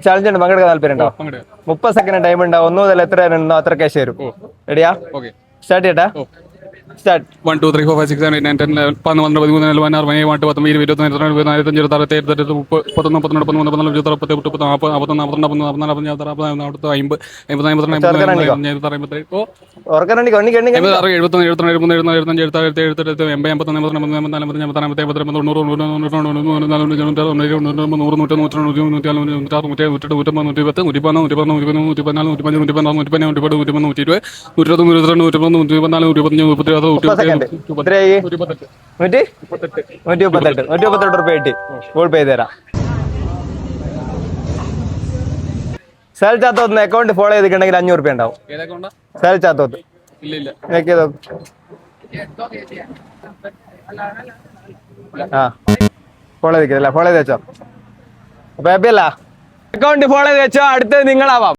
Challenge ഉണ്ട്, പങ്കെടുക്കാൻ താല്പര്യമുണ്ടോ? 30 സെക്കൻഡ് ടൈം ഉണ്ടാവും. 1 മുതൽ എത്ര ഉണ്ടോ അത്ര ക്യാഷ് വരും. റെഡിയാ? സ്റ്റാർട്ട് ചെയ്യട്ടെ. സ്റ്റാർട്ട്. 1 2 3 4 5 6 7 8 9 10 11 12 13 14 15 16 17 18 19 20 21 22 23 സെക്കൻഡ്. 138 റുപ്യ കിട്ടി. ഗൂഗിൾ പേ ചെയ്ത് തരാം. സേൽ ചാത്തോന്ന് അക്കൗണ്ട് ഫോളോ ചെയ്തിട്ടുണ്ടെങ്കിൽ 500 റുപ്യ ഉണ്ടാവും. സേൽ ചാത്തോത്ത് ഫോളോ ചെയ്തില്ല. ഫോളോ ചെയ്ത് വെച്ചോ. അപ്പൊ ഹാപ്പി അല്ല? അക്കൗണ്ട് ഫോളോ ചെയ്ത് വെച്ചോ. അടുത്തത് നിങ്ങളാവാം.